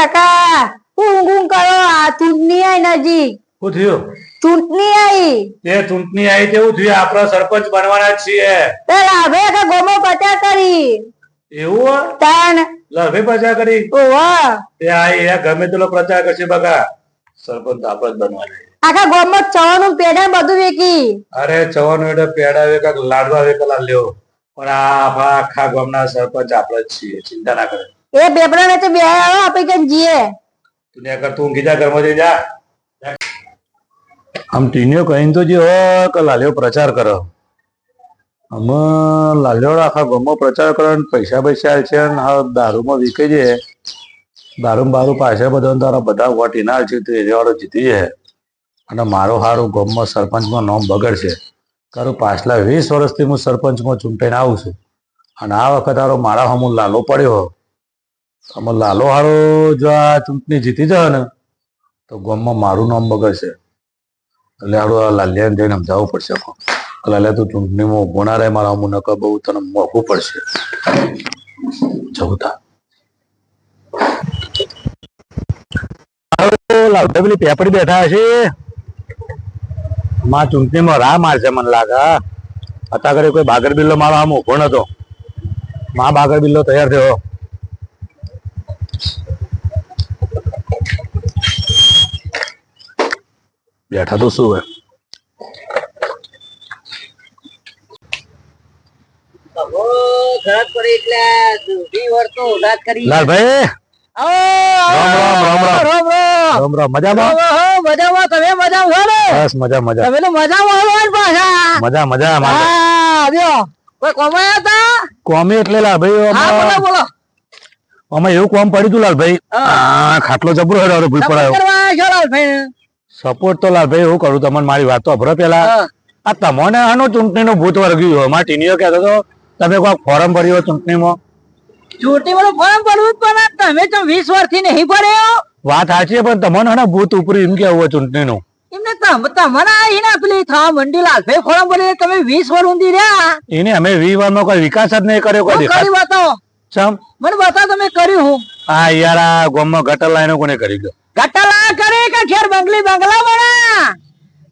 કાકા ઊંઘ કરો આ ચૂંટણી આઈ નજીક શું થયું? ચૂંટણી આઈ તે ચૂંટણી આવી તેવું થયું. આપડે સરપંચ બનવાના જ છીએ. પેલા હવે કે ગોમો પચા કરી એવું તાન લવે પ્રચાર કરી ઓવા તે આ ગમે તેલો પ્રચાર કરશે બગા. સરપંચ આપડે જ બનવાના. આખા ગોમો ચવાનું પેડા બધું વેકી અરે ચવાનું એટલે પેડા વેકા લાડવા વેકલા લ્યો, પણ આખા ગામના સરપંચ આપડે જ છીએ. ચિંતા ના કરે. એ બેપડા ને તો બે આવો આપણે કઈ જીએ તું ને કર તું ગીજા ઘરમાં જઈ જા. આમ ટીનિયો કહીને તો જે કે લાલ્યો પ્રચાર કરો. અમે લાલ્યો આખા ગામમાં પ્રચાર કરો ને પૈસા છે ને હા દારૂમાં વીકે છે. દારૂ બારૂ પાછા બધા તારા બધા વોટ ઇનાર છે તો એ વાળો જીતી જાય અને મારો હારું ગામમાં સરપંચમાં નામ બગડશે. તારું પાછલા 20 વર્ષથી હું સરપંચમાં ચૂંટાઈને આવું છું અને આ વખત હારો મારા હમું લાલો પડ્યો. અમે લાલો હારો જો આ ચૂંટણી જીતી જાય ને તો ગામમાં મારું નામ બગડશે. એટલે હારું લાલિયાને જઈને સમજાવવું પડશે. લાલિયા તું ચૂંટણીમાં ઉભો ના રહે મારા હમું નકર બહુ તને મોઘું પડશે. જવું લાલભાઈ પેલી પેપડી બેઠા છે માં ચૂંટણીમાં રાહ મારશે મને લાગે. અત્યારે કોઈ બાગર બિલ્લો મારો આમ ઉભો નતો. માં બાગર બિલ્લો તૈયાર થયો. બેઠા તો શું હે લાલભાઈ રામ રામ. મજામાં? મજામાં તમે મજામાં છો ને? બસ મજા મજા. તમે તો મજામાં આવો પાછા મજા મજા. હા આવ્યો કોઈ કોમાયા હતા કોમી એટલે લાલભાઈ બોલો બોલો આમાં એવું કોમ પડ્યું તું લાલભાઈ. ખાટલો જબરો હેડો ભૂલ પડાયો. સપોર્ટ તો લાલભાઈ એવું કરું તમને મારી વાત તો અભરો પેલા આ તમને આનો ચૂંટણીનું ભૂત વર્ગ્યું. મારા ટીનીઓ કહેતો હતો તમે કોઈ ફોર્મ ભર્યો ચૂંટણીમાં. ચૂંટણીમાં ફોર્મ ભરવું પણ તમે તો 20 વર્ષથી નહીં ભર્યો. વાત સાચી પણ તમને હે ભૂત ઉપરી એમ કેવું ચૂંટણીનું. એમને તમારા એના પેલી થા મંડી લાલભાઈ ફોર્મ ભરી તમે 20 વર્ષ ઊંધી રહ્યા. એને અમે 20 વર્ષમાં કોઈ વિકાસ જ નહીં કર્યો. કોઈ કરી બતાવો ચમ મને બતાવો તમે કર્યું હું. હા યાર આ ગામમાં ગટર લાઈનો કોને કરી ગયો? ગટલા કરે કે ઘેર બંગલા બના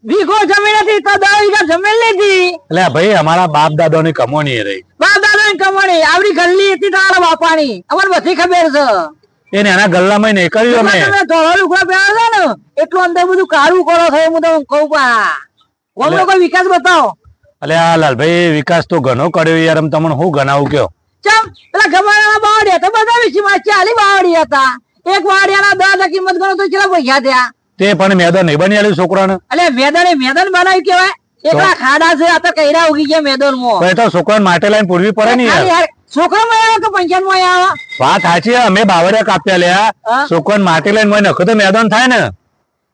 વીઘો જમીન હતી તો 10 વીઘા જમીન લીધી. એટલે ભાઈ અમારા બાપ દાદા ની કમોણી રહી. બાપ દાદા ની કમાણી આવડી ગલ્લી હતી તારા બાપાની અમને બધી ખબર છે. એને એના ગલ્લામાં નહીં કર્યું અમે. તમે ધોળો લુગડા પહેરો છો ને એટલું અંદર બધું કાળું કરો છો હું તમને કહું પા ગામનો કોઈ વિકાસ બતાવો. અલે આ લાલભાઈ વિકાસ તો ઘણો કર્યો યાર. તમે તમને હું ગણાવું કયો? ચમ પેલા ગમાણા બાવડી હતા બધા વિશીમાં 40 બાવડી હતા. એક વાડિયાના 10 કિંમત ગણો તો કેટલા પૈસા થયા? તે પણ મેદાન નહીં બની આલ્યું છોકરાને. એટલે મેદાન બનાવ્યું કેવાય. એકલા ખાડા છે આ તો કૈરા ઉગી ગયા મેદાનમાં. તો છોકરાને માટે લાઈન પૂરવી પડે ને યાર. છોકરા માં આવ્યો કે પંચાયત માં આવ્યો? વાત સાચી. અમે બાવરિયા કાપ્યા લ્યા. છોકરાને માટે લાઈન માં નખો તો મેદાન થાય ને.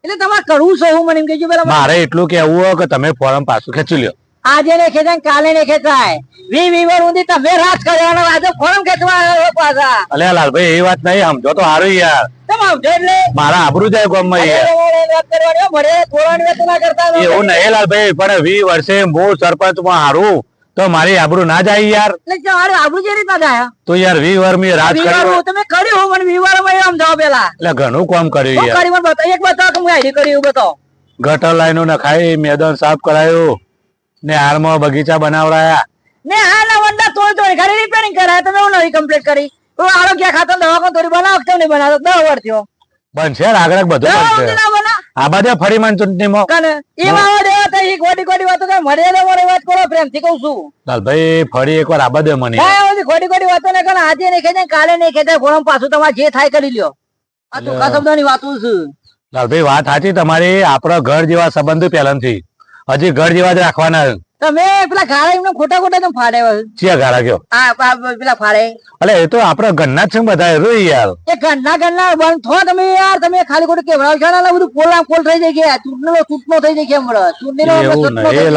એટલે તમારે કરવું છે હું મને એમ કહેજો પેલા. મારે એટલું કેવું હોય કે તમે ફોરમ પાછું ખેંચી લ્યો. આજે ને ખેંચાય કાલે ને ખેંચાય 20 વીવર ઊંધી તમે રાત કરવાનો આજે ફોરમ ખેંચવા આવ્યો પાછા. અલે લાલભાઈ એ વાત નહીં સમજો તો સારું યાર. તમે સમજો એટલે મારા આબરૂ જાય ગામમાં યાર. એવું નહીં લાલભાઈ પણ 20 વર્ષે હું સરપંચ માં હારું તો મારી આબરૂ ના જાય યાર. આબરૂ જે રીતના જાય તો યાર 20 વર્ષ મેં રાજ કર્યું. તમે કર્યું મને 20 વર્ષ આમ જાવ પેલા. એટલે ઘણું કામ કર્યું યાર. એક બતાવો કે હું આઈડી કર્યું બતાવો. ગટર લાઈનો નખાઈ, મેદાન સાફ કરાયું ને હાલમાં બગીચા બનાવડાયા ને હાલના વંડા તોડ ઘરે રિપેરિંગ કરાય. તમે હું નવી કમ્પ્લીટ કરી આરોગ્ય ખાતા દવાખાનું થોડી બનાવો કેમ નહીં બનાવતો 10 વર્ષ થયો. બનશે આગળ બધું બનશે. આ બધે ફરી મન ચૂંટણીમાં વાત કરો પ્રેમથી કઉ છું. લાલભાઈ ફરી એકવાર આ બધે મને ખોટી ખોટી વાતો ને આજે નહીં ખેંચાય કાલે નહીં ખેંચાય ફોરમ પાછું તમારે જે થાય કરી લ્યો. આ ટૂંકા શબ્દોની વાતો છે. લાલભાઈ વાત સાચી તમારી. આપણા ઘર જેવા સંબંધો પહેલાથી હજી ઘર જેવા જ રાખવાના. તમે પેલા ગાળા એમને ખોટા ખોટા તમે ફાડે ચિયા ગાળા કયો? પેલા ફાડે અલે એ તો આપડા ઘરના જ છે બધા રોઈ યાર. એ ઘરના બંધ થો તમે યાર. તમે ખાલી ખોટું કેવડાવ છો ને બધું પોલ થઈ જાય ગયા. ચૂંટનો થઈ જાય હમણાં.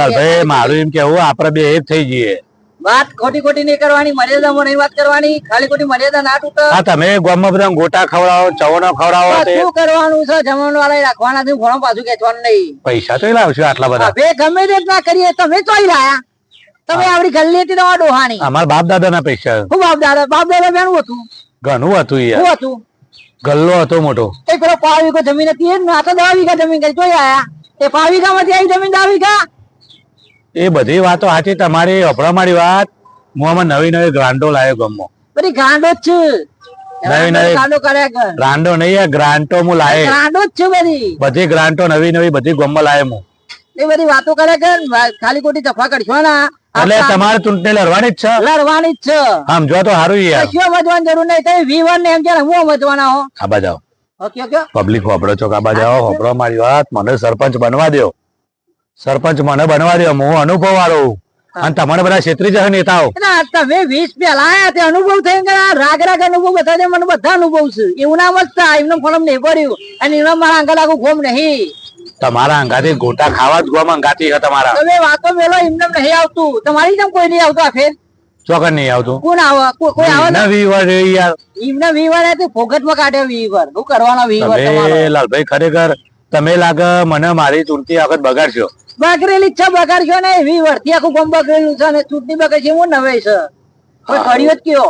લાલભાઈ મારું એમ કેવું આપડે બે એક થઈ જઈએ. વાત ખોટી ખોટી નહીં કરવાની. મર્યાદામાં નહીં વાત કરવાની. ખાલી ખોટી મર્યાદા ના તૂટે. હા તમે ગામમાં બધા ગોટા ખવડાવો, ચવણો ખવડાવો. શું કરવાનું છે? જમવાનું વાળા રાખવાના છે. ઘણો પાછું ખેંચવાનું નહીં. પૈસા તો લાવશો આટલા બધા? હવે ગમે તે ના કરીએ તમે ચોઈ લાયા. તમે આવડી ગલ્લી હતી તમારા ડોહાની. અમારા બાપ દાદા ના પૈસા. શું બાપ દાદા બેનું હતું? ઘણું હતું યાર. શું હતું? ગલ્લો હતો મોટો. એ પેલો 5 વીઘો જમીન હતી એ જ ને, આ તો 10 વીઘા જમીન કરી જોઈ આયા. એ 5 વીઘામાંથી આવી જમીન 10 વીઘા. એ બધી વાતો સાચી તમારી. અભળા મારી વાત. હું આમાં નવી નવી ગ્રાન્ટો લાવ્યો ગમો. બધી ગાંડો જ છે. નવી નવી ગાંડો કર્યા કર. ગ્રાન્ટો નહીં, ગ્રાન્ટો હું લાવે. ગાંડો જ છે બધી. બધી ગ્રાન્ટો નવી નવી બધી ગમો લાવે હું. એ બધી વાતો કર્યા કર. ખાલી ખોટી તફા કરશો ના. એટલે તમારે ચૂંટણી લડવાની જ છે. લડવાની જ છે. સમજો તો સારું યાર. કશું સમજવાની જરૂર નહીં. તમે V1 ને એમ કે હું સમજવાના હો. આબા જાઓ. Okay okay. પબ્લિક હોપડો છો, આબા જાઓ. હોપડો મારી વાત. મને સરપંચ બનવા દો. સરપંચ મને બનવા દો. હું અનુભવ વાળો. અને તમારે બધા ક્ષેત્રીય જશે નેતાઓ. તમે 20 પેલા આયા તે અનુભવ થઈ ગયા. રાગ રાગ અનુભવ બતાવે. મને બધા અનુભવ છે. એવું ના મસ્તા એમનો ફોરમ નહીં પડ્યું. અને એનો મારા અંગલ આગળ ગોમ નહીં. તમારા અંગાથી ગોટા ખાવા જ ગોમ અંગાથી છે તમારા. તમે વાતો મેલો એમને નહીં આવતું. તમારી જેમ કોઈ નહીં આવતું. આ ફેર ચોકન નહીં આવતું. કોણ આવે? કોઈ આવે ને? નવી વાર યાર. એમને વીવર તે ફોગટમાં કાઢ્યો વીવર. શું કરવાનો વીવર તમે તમારો? લાલભાઈ ખરેખર તમે લાગે મને મારી ચૂંટણી વખત બગાડશો. બગડેલી છે બગાડશો ને વીવર થી આખું ગમ બગડેલું છે ને ચૂંટણી બગડ છે હું નવે છે કોઈ કર્યો જ કયો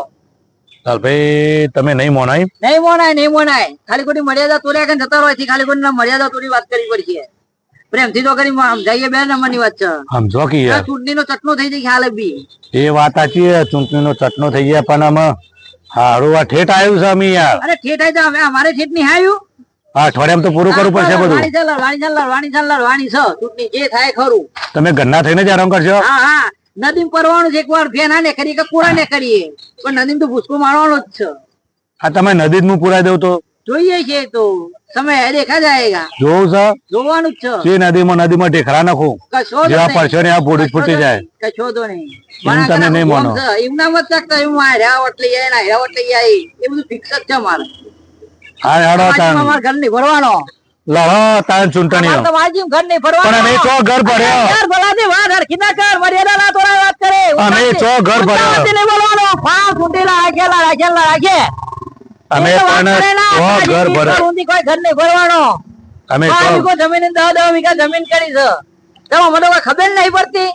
લાલભાઈ તમે નહીં મોનાય. નહીં મોનાય નહીં મોનાય. ખાલી ખોટી મર્યાદા તોડ્યા કે જતા રહો. ખાલી ખોટી મર્યાદા તોડી વાત કરવી પડશે. પ્રેમથી તો કરી સમજાઈએ. 2 નંબરની વાત છે. સમજો કે યાર ચૂંટણી નો ચટનો થઈ જાય ખ્યાલ બી. એ વાત સાચી છે. ચૂંટણી નો ચટનો થઈ ગયા પણ આમાં હારું આ ઠેઠ આવ્યું છે અમે યાર. અરે ઠેઠ આવી તો હવે અમારે ઠેઠ નહીં આવ્યું. હા અઠવાડિયામાં તો પૂરું કરવું પડશે બધું. લડવાની છે ચૂંટણી જે થાય ખરું. તમે ઘરના થઈને જ આરામ કરશો. હા હા નદીમ પરવાનું છે. એક વાર ફેના ને કરીએ કે કુડા ને કરીએ પણ નદીમ તો ભૂસકો મારવાનો જ છે. આ તમે નદી જ હું પુરાઈ દઉં તો જોઈએ છે તો સમય દેખા જાયગા. જોવું છે જોવાનું જ છે. જે નદીમાં ઢેખરા નાખું કશો જેવા પડશો ને આ ફૂટી જ ફૂટી જાય. કશો તો નહીં. એમ તમે નહીં માનો. એમના મત શકતા હું આ હેરાવટ લઈ જાય ને હેરાવટ લઈ જાય એ બધું ફિક્સ જ છે મારે. હા હેડો તાણ અમારા ઘર નહીં ભરવાનો. લડો તાણ ચૂંટણીઓ. તમારે ઘર નહીં ભરવાનો. પણ અમે ચો ઘર ભર્યો. ઘર ભલાથી વાત હરખી ના કર. મર્યાદા ના તોડાય વાત કરે. અમે ચો ઘર ભર્યો. નહીં બોલવાનો. ફાળ ચૂંટેલા રાખે. અમે પણ ચો ઘર ભર્યો. કોઈ ઘર નહીં ભરવાનો. અમે 5 ચો વીઘો જમીન 10 વીઘા જમીન કરી છે. તમે મને કોઈ ખબર નહીં પડતી.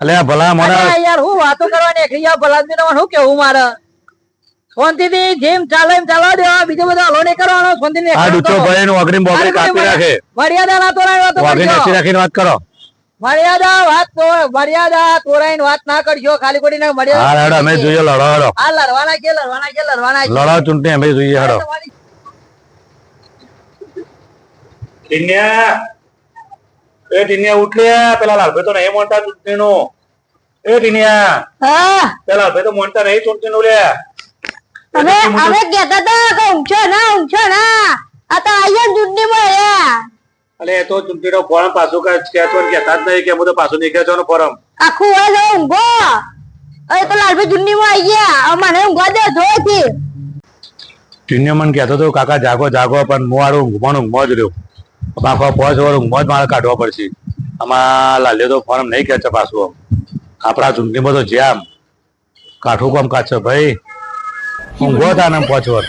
અલે ભલા મને અરે યાર હું વાતો કરવાની એકલી યાર ભલાદમી તમારે શું કેવું મારે. શાંતિથી જેમ ચાલે એમ ચાલવા દેવા. બીજો બધો હલો નહીં કરવાનો. શાંતિથી આ ડૂચો ભાઈ નું અગ્રીમ બોગરી કાપી રાખે. મર્યાદા ના તોડાય વાતો વાઘી કરજો. નસી રાખીને વાત કરો. મર્યાદા તોડાઈને વાત ના કરજો. ખાલી ખોટી ના હા મર્યાદા. હેડો અમે જોઈએ લડો હેડો. આ લડવાના છે. લડો ચૂંટણી અમે જોઈએ હેડો. ટીનિયા ઉઠ લે. પેલા લાલભાઈ તો નહીં મોનતા ચૂંટણી નું. એ ટીનિયા હા પેલા લાલભાઈ તો મોનતા નહીં ચૂંટણી નું લે. અમે કહેતા હતા કે ઊંચો ના આ તો આયા ચૂંટણી માં અલે એ તો ચૂંટણી નો ફોર્મ પાછું ખેંચવાનું કહેતા જ નહીં કે હું તો પાછું નહીં ખેંચવાનું ફોર્મ. આખું હોય ઊંઘો. અરે તો લાલભાઈ ચૂંટણી માં આવી ગયા. મને ઊંઘવા દે જોઈથી. ટીનિયા મને કહેતો હતો કાકા જાગો જાગો પણ હું વાળું ઊંઘમાં જ રહ્યો. આખો 5 વાર ઊંઘમાં જ મારે કાઢવા પડશે. આમાં લાલ્યો તો ફોર્મ નહીં ખેંચે પાછું. આપણા ચૂંટણીમાં તો જ્યાં કાઠું કામ કાઢશે ભાઈ. ઊંઘો હતા ને 5 વાર.